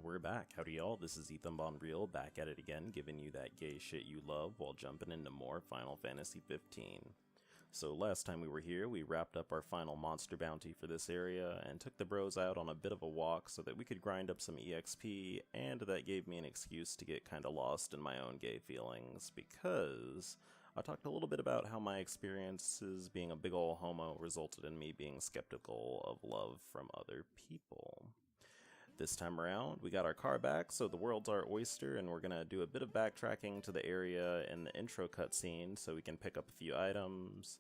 we're back. Howdy y'all, this is Ethan Bonreal, back at it again, giving you that gay shit you love while jumping into more Final Fantasy 15. So last time we were here, we wrapped up our final monster bounty for this area, and took the bros out on a bit of a walk so that we could grind up some EXP, and that gave me an excuse to get kinda lost in my own gay feelings, because I talked a little bit about how my experiences being a big ol' homo resulted in me being skeptical of love from other people. This time around, we got our car back, so the world's our oyster, and we're gonna do a bit of backtracking to the area in the intro cutscene so we can pick up a few items.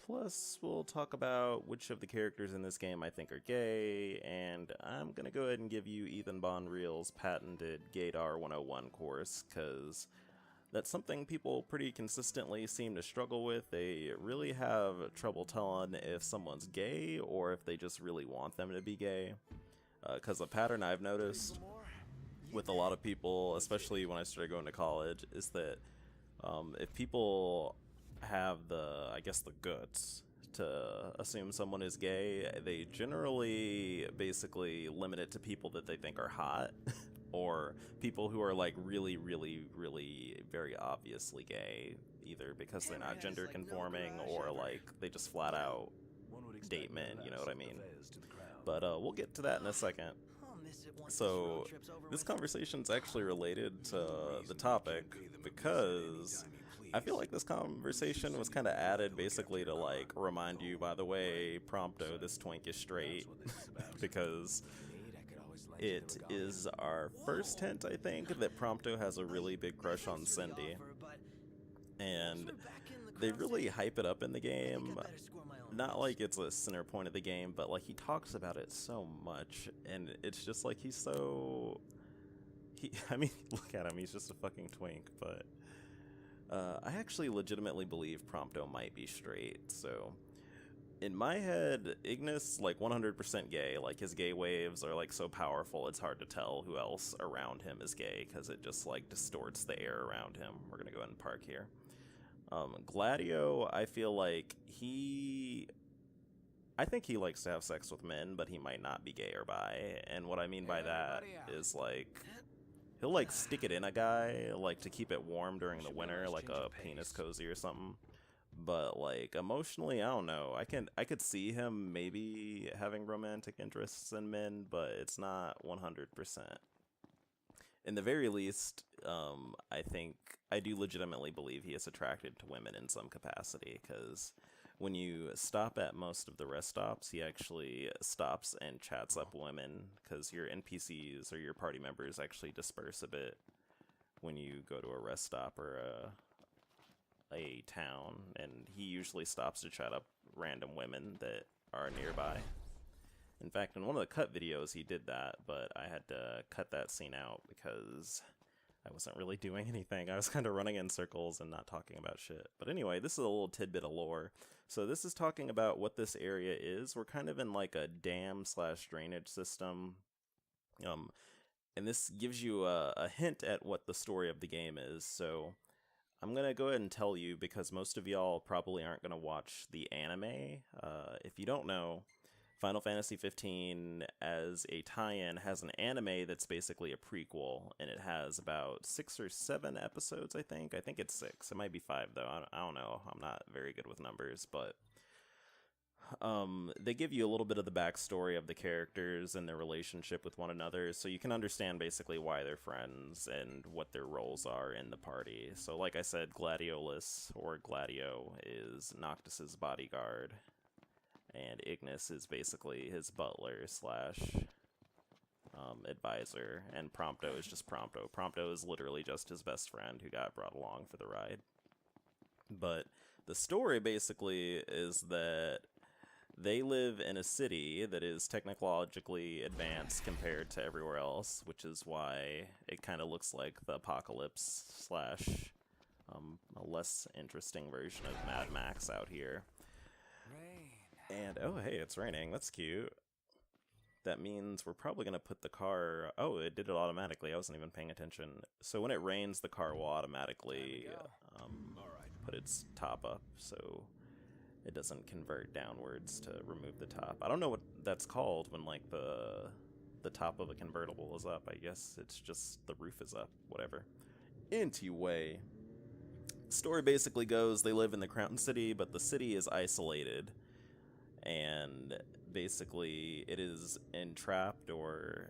Plus, we'll talk about which of the characters in this game I think are gay, and I'm gonna go ahead and give you Ethan Bonreal's patented Gaydar 101 course, cause that's something people pretty consistently seem to struggle with. They really have trouble telling if someone's gay or if they just really want them to be gay. Because a pattern I've noticed with a lot of people, especially when I started going to college, is that if people have I guess the guts to assume someone is gay, they generally basically limit it to people that they think are hot, or people who are like really very obviously gay, either because they're not gender conforming or like they just flat out date men, you know what I mean? But we'll get to that in a second. So this conversation's actually related to the topic, because I feel like this conversation was kind of added basically to like remind you, by the way, Prompto, this twink is straight, because it is our first hint, I think, that Prompto has a really big crush on Cindy. And they really hype it up in the game, not like it's a center point of the game, but like he talks about it so much, and it's just like I mean, look at him, he's just a fucking twink, but I actually legitimately believe Prompto might be straight, so in my head, Ignis, like 100% gay, like his gay waves are like so powerful it's hard to tell who else around him is gay, because it just like distorts the air around him. We're gonna go ahead and park here. Gladio, I feel like I think he likes to have sex with men, but he might not be gay or bi, and what I mean by that is like, he'll like stick it in a guy, like to keep it warm during the winter, like a penis cozy or something. But like emotionally, I don't know. I could see him maybe having romantic interests in men, but it's not 100%. In the very least, I think I do legitimately believe he is attracted to women in some capacity, because when you stop at most of the rest stops, he actually stops and chats up women, because your NPCs or your party members actually disperse a bit when you go to a rest stop or a town, and he usually stops to chat up random women that are nearby. In fact, in one of the cut videos he did that, but I had to cut that scene out because I wasn't really doing anything. I was kind of running in circles and not talking about shit. But anyway, this is a little tidbit of lore. So this is talking about what this area is. We're kind of in like a dam/drainage system. And this gives you a hint at what the story of the game is. So I'm going to go ahead and tell you, because most of y'all probably aren't going to watch the anime. If you don't know, Final Fantasy 15 as a tie-in has an anime that's basically a prequel, and it has about 6 or 7 episodes, I think. I think it's 6. It might be 5, though. I don't know. I'm not very good with numbers, but they give you a little bit of the backstory of the characters and their relationship with one another, so you can understand basically why they're friends and what their roles are in the party. So like I said, Gladiolus, or Gladio, is Noctis's bodyguard, and Ignis is basically his butler / advisor, and Prompto is just Prompto. Prompto is literally just his best friend who got brought along for the ride. But the story basically is that they live in a city that is technologically advanced compared to everywhere else, which is why it kind of looks like the apocalypse / a less interesting version of Mad Max out here. And, oh hey, it's raining, that's cute. That means we're probably going to put the car... Oh, it did it automatically, I wasn't even paying attention. So when it rains, the car will automatically put its top up, so it doesn't convert downwards to remove the top. I don't know what that's called when, like, the the top of a convertible is up. I guess it's just the roof is up, whatever. Anyway, story basically goes they live in the Crown City, but the city is isolated, and basically it is entrapped, or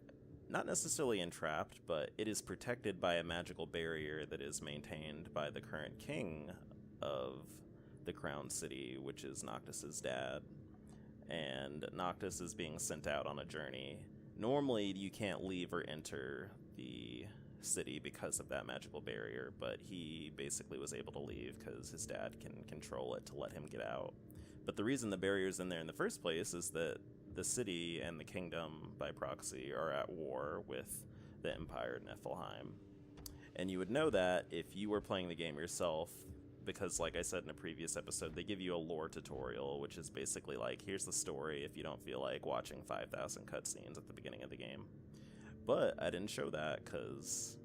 not necessarily entrapped, but it is protected by a magical barrier that is maintained by the current king of the Crown City, which is Noctis's dad. And Noctis is being sent out on a journey. Normally you can't leave or enter the city because of that magical barrier, but he basically was able to leave because his dad can control it to let him get out. But the reason the barrier's in there in the first place is that the city and the kingdom, by proxy, are at war with the Empire Niflheim. And you would know that if you were playing the game yourself, because like I said in a previous episode, they give you a lore tutorial, which is basically like, here's the story if you don't feel like watching 5,000 cutscenes at the beginning of the game. But I didn't show that because,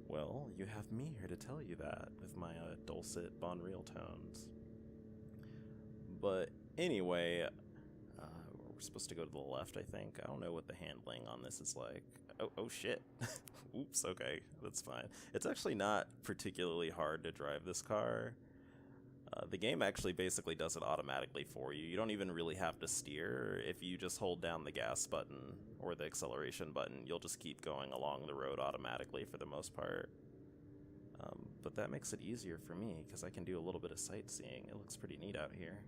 well, you have me here to tell you that with my dulcet Bonreal tones. But anyway, we're supposed to go to the left, I think. I don't know what the handling on this is like. Oh shit. Oops, okay, that's fine. It's actually not particularly hard to drive this car. The game actually basically does it automatically for you. You don't even really have to steer. If you just hold down the gas button or the acceleration button, you'll just keep going along the road automatically for the most part. But that makes it easier for me because I can do a little bit of sightseeing. It looks pretty neat out here.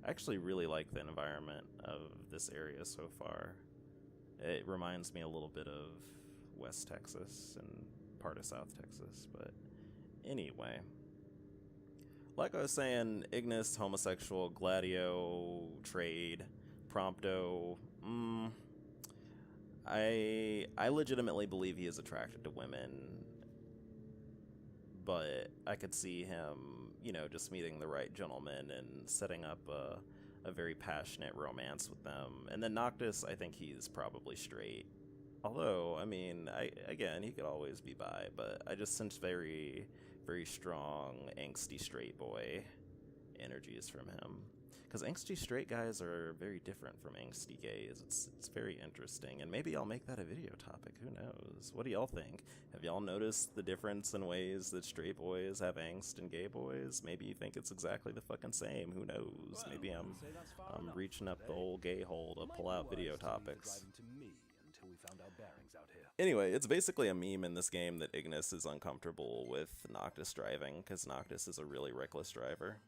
I actually really like the environment of this area so far. It reminds me a little bit of West Texas and part of South Texas, but anyway. Like I was saying, Ignis, homosexual, Gladio, trade, Prompto, I legitimately believe he is attracted to women, but I could see him, you know, just meeting the right gentleman and setting up a very passionate romance with them. And then Noctis, I think he's probably straight. Although, I mean, again, he could always be bi, but I just sense very, very strong, angsty straight boy energies from him. Because angsty straight guys are very different from angsty gays. It's very interesting, and maybe I'll make that a video topic. Who knows? What do y'all think? Have y'all noticed the difference in ways that straight boys have angst and gay boys? Maybe you think it's exactly the fucking same. Who knows? Maybe I'm reaching up the old gay hole to pull out video topics. Anyway, it's basically a meme in this game that Ignis is uncomfortable with Noctis driving, because Noctis is a really reckless driver.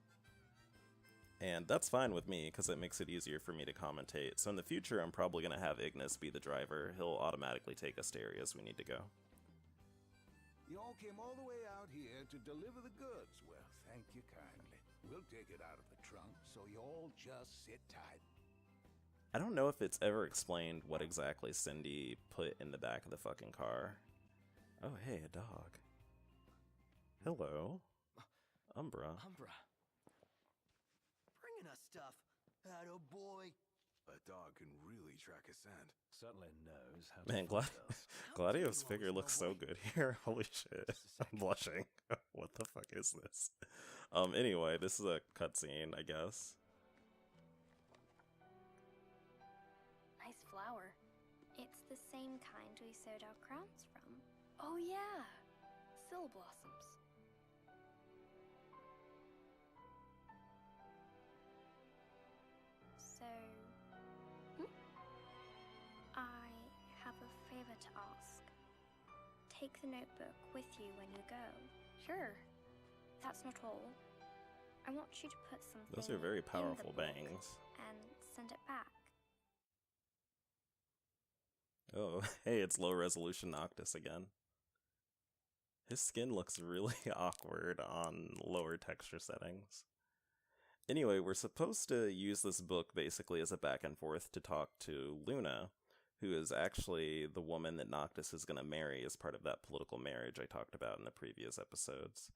And that's fine with me, because it makes it easier for me to commentate. So in the future, I'm probably going to have Ignis be the driver. He'll automatically take us to areas we need to go. You all came all the way out here to deliver the goods. Well, thank you kindly. We'll take it out of the trunk, so you all just sit tight. I don't know if it's ever explained what exactly Cindy put in the back of the fucking car. Oh, hey, a dog. Hello. Umbra. Bringing us stuff. Attaboy. A dog can really track a scent. Certainly knows how to Man, find us. Gladio's figure looks so good here. Holy shit. I'm blushing. What the fuck is this? Anyway, this is a cutscene, I guess. Nice flower. It's the same kind we sewed our crowns from. Oh yeah, Syl blossoms. So, I have a favor to ask. Take the notebook with you when you go. Sure, that's not all. I want you to put something Those are very in the powerful book bangs. and send it back. Oh, hey, it's low resolution Noctis again. His skin looks really awkward on lower texture settings. Anyway, we're supposed to use this book basically as a back and forth to talk to Luna, who is actually the woman that Noctis is going to marry as part of that political marriage I talked about in the previous episodes.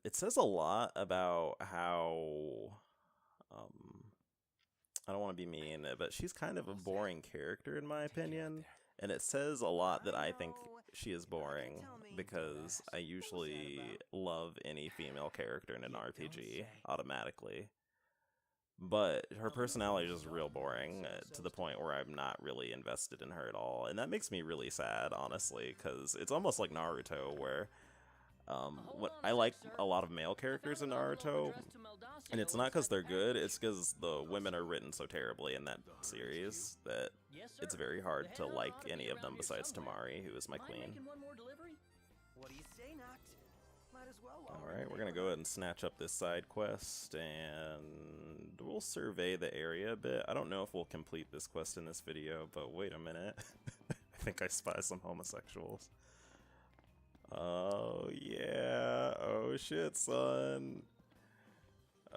It says a lot about how... I don't want to be mean, but she's kind of a boring character in my opinion, and it says a lot that I think she is boring, because I usually love any female character in an RPG, automatically. But her personality is just real boring to the point where I'm not really invested in her at all. And that makes me really sad, honestly, because it's almost like Naruto, where what I like a lot of male characters in Naruto, and it's not because they're good, it's because the women are written so terribly in that series that it's very hard to like any of them besides Tamari, who is my queen. What do you say, Noct? Might as well. Alright, we're gonna go ahead and snatch up this side quest, and we'll survey the area a bit. I don't know if we'll complete this quest in this video, but wait a minute. I think I spy some homosexuals. Oh, yeah. Oh, shit, son.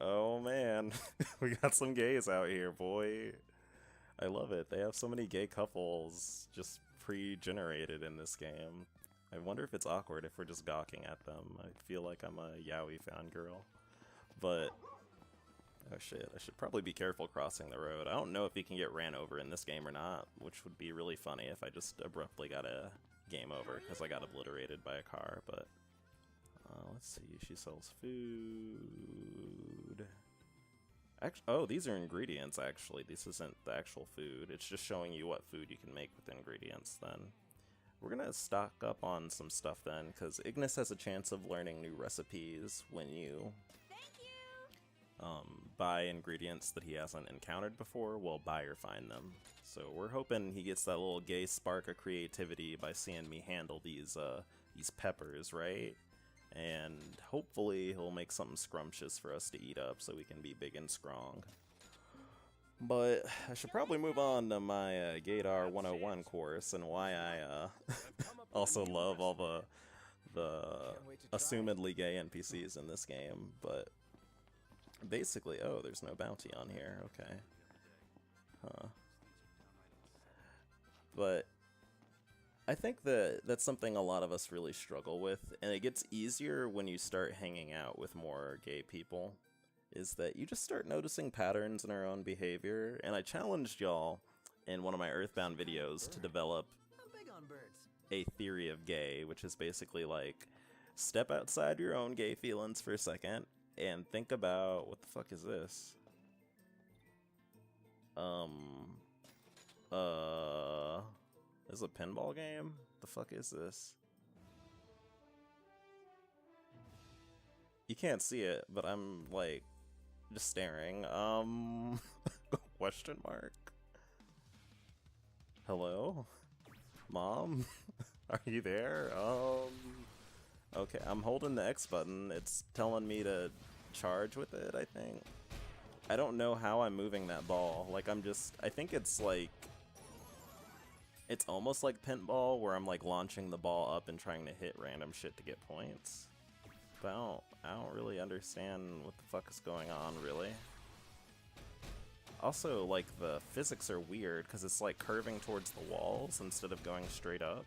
Oh, man. We got some gays out here, boy. I love it. They have so many gay couples just pre-generated in this game. I wonder if it's awkward if we're just gawking at them. I feel like I'm a yaoi fangirl. But, oh shit, I should probably be careful crossing the road. I don't know if you can get ran over in this game or not, which would be really funny if I just abruptly got a game over because I got obliterated by a car, but let's see, she sells food. Oh, these are ingredients, actually. This isn't the actual food. It's just showing you what food you can make with ingredients, then. We're gonna stock up on some stuff, then, because Ignis has a chance of learning new recipes when you buy ingredients that he hasn't encountered before. Well, buy or find them. So we're hoping he gets that little gay spark of creativity by seeing me handle these peppers, right? And hopefully he'll make something scrumptious for us to eat up so we can be big and strong. But I should probably move on to my Gaydar 101 course and why I also love all the assumedly gay NPCs in this game. But basically, oh, there's no bounty on here. Okay. Huh. But I think that that's something a lot of us really struggle with, and it gets easier when you start hanging out with more gay people, is that you just start noticing patterns in our own behavior. And I challenged y'all in one of my Earthbound videos to develop a theory of gay, which is basically like, step outside your own gay feelings for a second and think about, what the fuck is this? This is a pinball game? The fuck is this? You can't see it, but I'm like just staring. Question mark? Hello? Mom? Are you there? Okay, I'm holding the X button. It's telling me to charge with it, I think. I don't know how I'm moving that ball. Like, I think it's like, it's almost like Pinball, where I'm like launching the ball up and trying to hit random shit to get points. But I don't really understand what the fuck is going on, really. Also, like, the physics are weird, because it's like curving towards the walls instead of going straight up.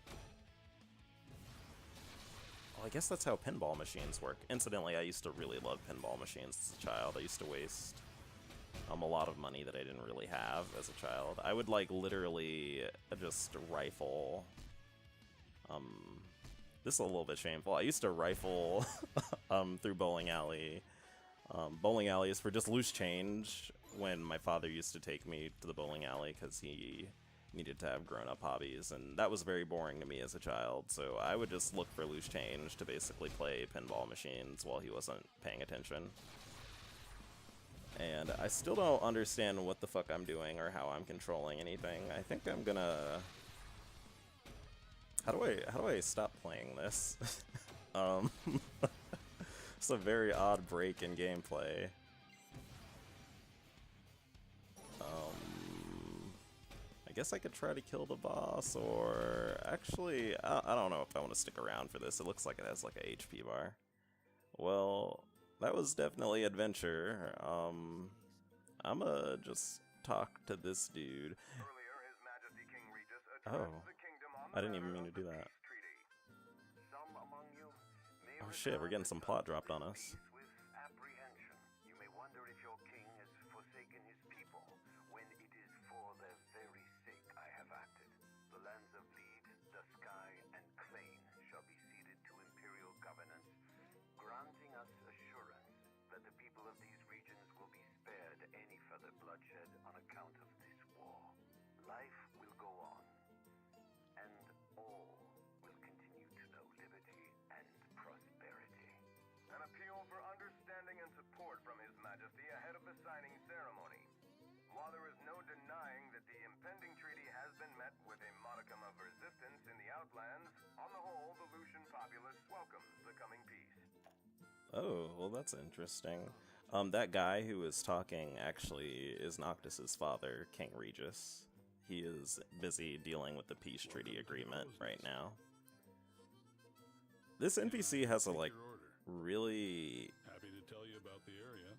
Well, I guess that's how pinball machines work. Incidentally, I used to really love pinball machines as a child. I used to waste a lot of money that I didn't really have as a child. I would like literally just rifle. This is a little bit shameful. I used to rifle through bowling alley. Bowling alleys for just loose change when my father used to take me to the bowling alley because he needed to have grown-up hobbies, and that was very boring to me as a child, so I would just look for loose change to basically play pinball machines while he wasn't paying attention. And I still don't understand what the fuck I'm doing or how I'm controlling anything. I think I'm gonna... How do I stop playing this? It's a very odd break in gameplay. I guess I could try to kill the boss, or... Actually, I don't know if I want to stick around for this. It looks like it has like a HP bar. Well... That was definitely adventure. I'ma just talk to this dude. Oh, I didn't even mean to do that. Oh shit, we're getting some plot dropped on us. You may wonder if your king has forsaken his people, when it is for their very sake I have acted. The lands of Lead, the Sky, and Clane shall be ceded to imperial governance, granting us assurance that the people of these regions will be spared any further revolution populace welcomes the coming peace. Oh, well, that's interesting. That guy who was talking actually is Noctis's father, King Regis. He is busy dealing with the peace treaty agreement right now. This NPC has a, like, really Happy to tell you about the area.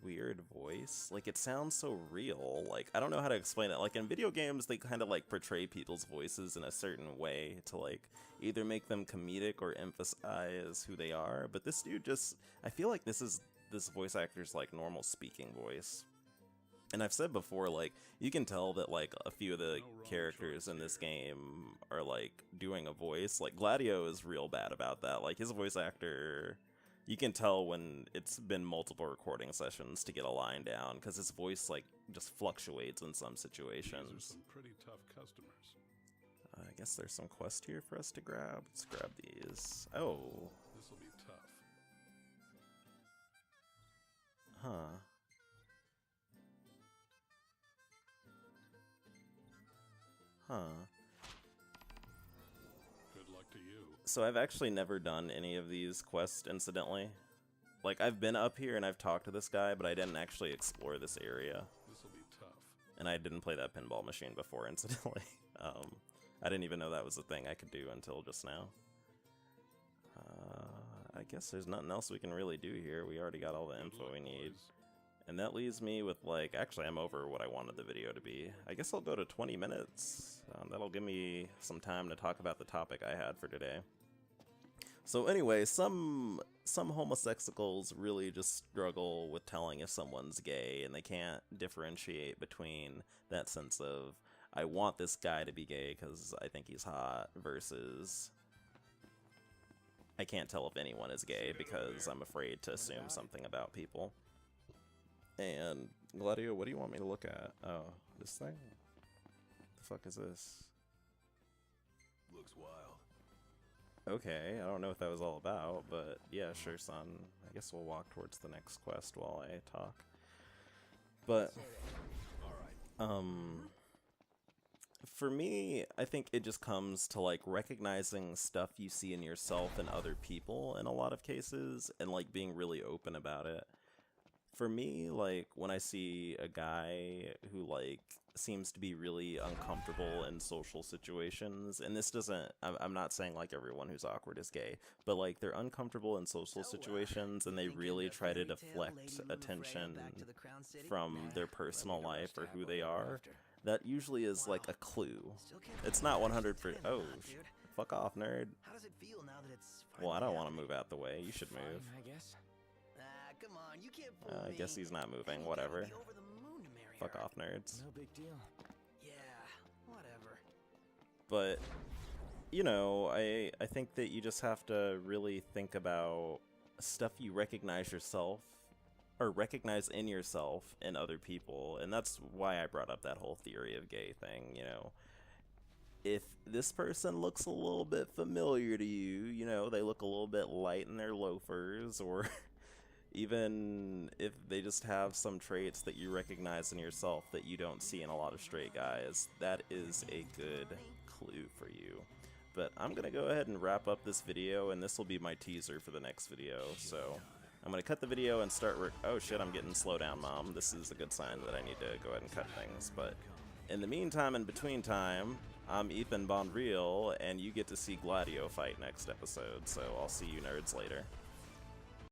weird voice. Like, it sounds so real. Like, I don't know how to explain it. Like, in video games, they kind of, like, portray people's voices in a certain way to, like, either make them comedic or emphasize who they are. But this dude just, I feel like this voice actor's, like, normal speaking voice. And I've said before, like, you can tell that, like, a few of the characters in this game are, like, doing a voice. Like, Gladio is real bad about that. Like, his voice actor, you can tell when it's been multiple recording sessions to get a line down, because his voice, like, just fluctuates in some These are situations. some pretty tough customers. I guess there's some quest here for us to grab. Let's grab these. Oh. This will be tough. Huh. Huh. Good luck to you. So I've actually never done any of these quests, incidentally. Like, I've been up here and I've talked to this guy, but I didn't actually explore this area. This will be tough. And I didn't play that pinball machine before, incidentally. I didn't even know that was a thing I could do until just now. I guess there's nothing else we can really do here. We already got all the info we need. And that leaves me with, like, actually I'm over what I wanted the video to be. I guess I'll go to 20 minutes. That'll give me some time to talk about the topic I had for today. So anyway, some homosexuals really just struggle with telling if someone's gay, and they can't differentiate between that sense of, I want this guy to be gay because I think he's hot, versus I can't tell if anyone is gay because I'm afraid to assume something about people. And Gladio, what do you want me to look at? Oh, this thing? The fuck is this? Looks wild. Okay, I don't know what that was all about, but yeah, sure, son. I guess we'll walk towards the next quest while I talk. But, for me, I think it just comes to, like, recognizing stuff you see in yourself and other people in a lot of cases, and, like, being really open about it. For me, like, when I see a guy who, like, seems to be really uncomfortable in social situations, and this doesn't, I'm not saying, like, everyone who's awkward is gay, but, like, they're uncomfortable in social situations, and they really try to deflect attention from their personal life or who they are, that usually is, like, a clue. It's not 100%, oh, fuck off, nerd. How does it feel now that it's Well, I don't want to move out the way, you should move. I guess. Come on, you can't fool I me. guess he's not moving, You gotta whatever. be over the moon to marry Fuck her. off, nerds. No big deal. Yeah, whatever. But, you know, I think that you just have to really think about stuff you recognize yourself, or recognize in yourself and other people, and that's why I brought up that whole theory of gay thing, you know. If this person looks a little bit familiar to you, you know, they look a little bit light in their loafers, or even if they just have some traits that you recognize in yourself that you don't see in a lot of straight guys, that is a good clue for you. But I'm gonna go ahead and wrap up this video, and this will be my teaser for the next video. So I'm gonna cut the video and start oh shit, I'm getting slow down, Mom. This is a good sign that I need to go ahead and cut things. But in the meantime, in between time, I'm Ethan Bonreal, and you get to see Gladio fight next episode, so I'll see you nerds later.